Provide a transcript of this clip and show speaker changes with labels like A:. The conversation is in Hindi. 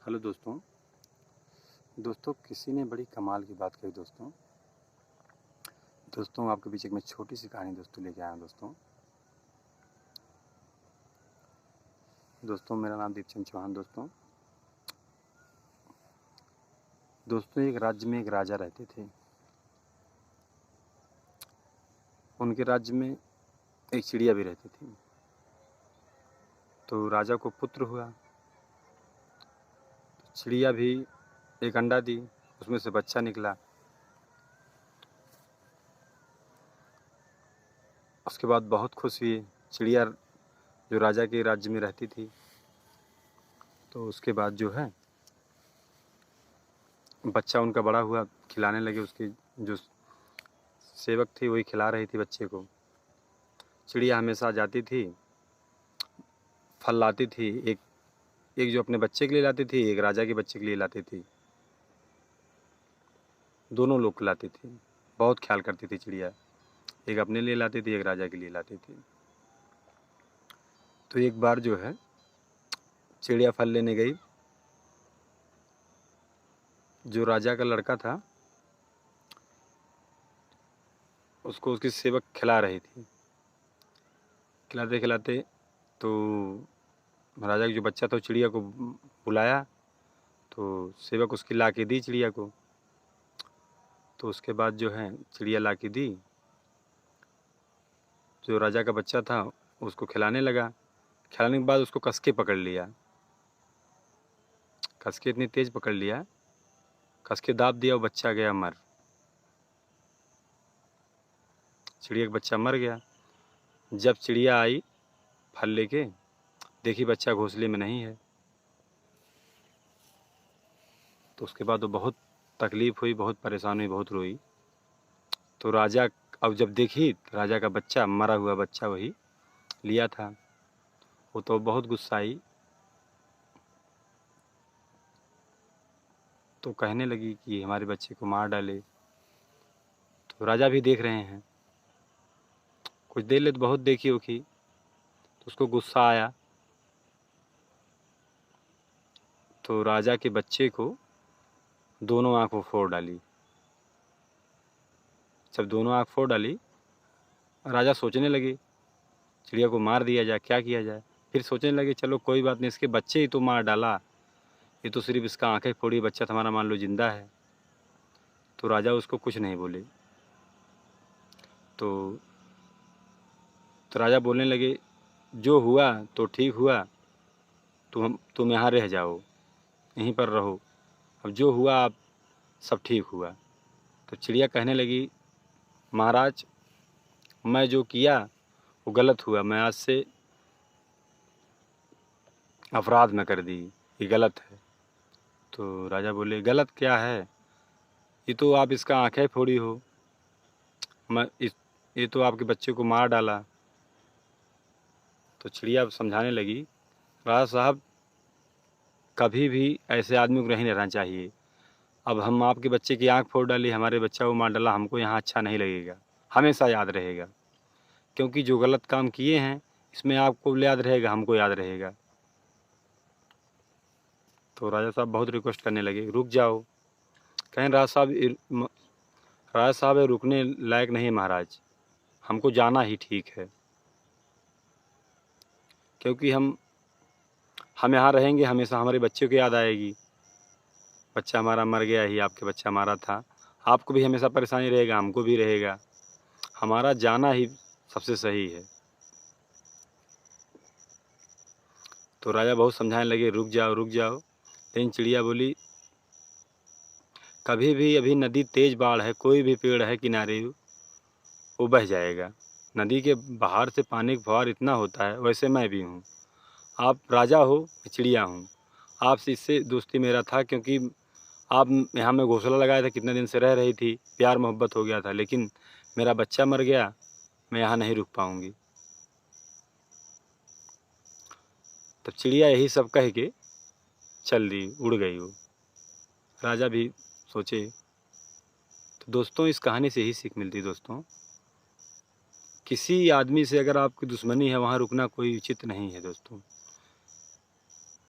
A: हेलो दोस्तों। दोस्तों किसी ने बड़ी कमाल की बात कही दोस्तों। दोस्तों आपके बीच एक मैं छोटी सी कहानी दोस्तों लेके आया हूँ दोस्तों। दोस्तों मेरा नाम दीपचंद चौहान दोस्तों। दोस्तों एक राज्य में एक राजा रहते थे। उनके राज्य में एक चिड़िया भी रहती थी। तो राजा को पुत्र हुआ। चिड़िया भी एक अंडा दी, उसमें से बच्चा निकला। उसके बाद बहुत खुश हुई चिड़िया जो राजा के राज्य में रहती थी। तो उसके बाद जो है बच्चा उनका बड़ा हुआ, खिलाने लगे। उसकी जो सेवक थी वही खिला रही थी बच्चे को। चिड़िया हमेशा जाती थी, फल लाती थी। एक एक जो अपने बच्चे के लिए लाती थी, एक राजा के बच्चे के लिए लाती थी। दोनों लोग को लाती थी। बहुत ख्याल करती थी चिड़िया। एक अपने लिए लाती थी, एक राजा के लिए लाती थी। तो एक बार जो है चिड़िया फल लेने गई। जो राजा का लड़का था उसको उसकी सेवक खिला रही थी। खिलाते खिलाते तो राजा का जो बच्चा था चिड़िया को बुलाया। तो सेवक उसकी ला के दी चिड़िया को। तो उसके बाद जो है चिड़िया ला के दी। जो राजा का बच्चा था उसको खिलाने लगा। खिलाने के बाद उसको कस के पकड़ लिया। कस के इतनी तेज़ पकड़ लिया, कस के दाब दिया, वो बच्चा गया मर। चिड़िया का बच्चा मर गया। जब चिड़िया आई फल लेके, देखी बच्चा घोंसले में नहीं है। तो उसके बाद वो बहुत तकलीफ़ हुई, बहुत परेशान हुई, बहुत रोई। तो राजा अब जब देखी राजा का बच्चा, मरा हुआ बच्चा वही लिया था, वो तो बहुत गुस्सा आई। तो कहने लगी कि हमारे बच्चे को मार डाले। तो राजा भी देख रहे हैं। कुछ देर ले तो बहुत देखी होगी, तो उसको गुस्सा आया। तो राजा के बच्चे को दोनों आँख वो फोड़ डाली। जब दोनों आँख फोड़ डाली, राजा सोचने लगे चिड़िया को मार दिया जाए, क्या किया जाए। फिर सोचने लगे चलो कोई बात नहीं, इसके बच्चे ही तो मार डाला, ये तो सिर्फ इसका आँखें फोड़ी, बच्चा तो हमारा मान लो जिंदा है। तो राजा उसको कुछ नहीं बोले। तो राजा बोलने लगे जो हुआ तो ठीक हुआ, तुम यहाँ रह जाओ, यहीं पर रहो। अब जो हुआ अब सब ठीक हुआ। तो चिड़िया कहने लगी महाराज, मैं जो किया वो गलत हुआ, मैं आज से अपराध में कर दी, ये गलत है। तो राजा बोले गलत क्या है, ये तो आप इसका आँखें फोड़ी हो, ये तो आपके बच्चे को मार डाला। तो चिड़िया समझाने लगी राजा साहब, कभी भी ऐसे आदमी को नहीं रहना चाहिए। अब हम आपके बच्चे की आँख फोड़ डाली, हमारे बच्चा को मार डाला, हमको यहाँ अच्छा नहीं लगेगा, हमेशा याद रहेगा। क्योंकि जो गलत काम किए हैं इसमें आपको याद रहेगा, हमको याद रहेगा। तो राजा साहब बहुत रिक्वेस्ट करने लगे रुक जाओ। कहें राजा साहब ये रुकने लायक नहीं महाराज, हमको जाना ही ठीक है। क्योंकि हम यहाँ रहेंगे हमेशा, हमारे बच्चे को याद आएगी। बच्चा हमारा मर गया ही, आपके बच्चा हमारा था, आपको भी हमेशा परेशानी रहेगा, हमको भी रहेगा, हमारा जाना ही सबसे सही है। तो राजा बहुत समझाने लगे रुक जाओ रुक जाओ। लेकिन चिड़िया बोली कभी भी, अभी नदी तेज बाढ़ है, कोई भी पेड़ है किनारे वो बह जाएगा। नदी के बाहर से पानी का फव्वार इतना होता है, वैसे मैं भी हूँ। आप राजा हो, मैं चिड़िया हूँ। आपसे इससे दोस्ती मेरा था क्योंकि आप यहाँ में घोंसला लगाया था, कितने दिन से रह रही थी, प्यार मोहब्बत हो गया था। लेकिन मेरा बच्चा मर गया, मैं यहाँ नहीं रुक पाऊँगी। तब चिड़िया यही सब कह के चल दी, उड़ गई वो। राजा भी सोचे। तो दोस्तों इस कहानी से ही सीख मिलती दोस्तों, किसी आदमी से अगर आपकी दुश्मनी है वहाँ रुकना कोई उचित नहीं है दोस्तों।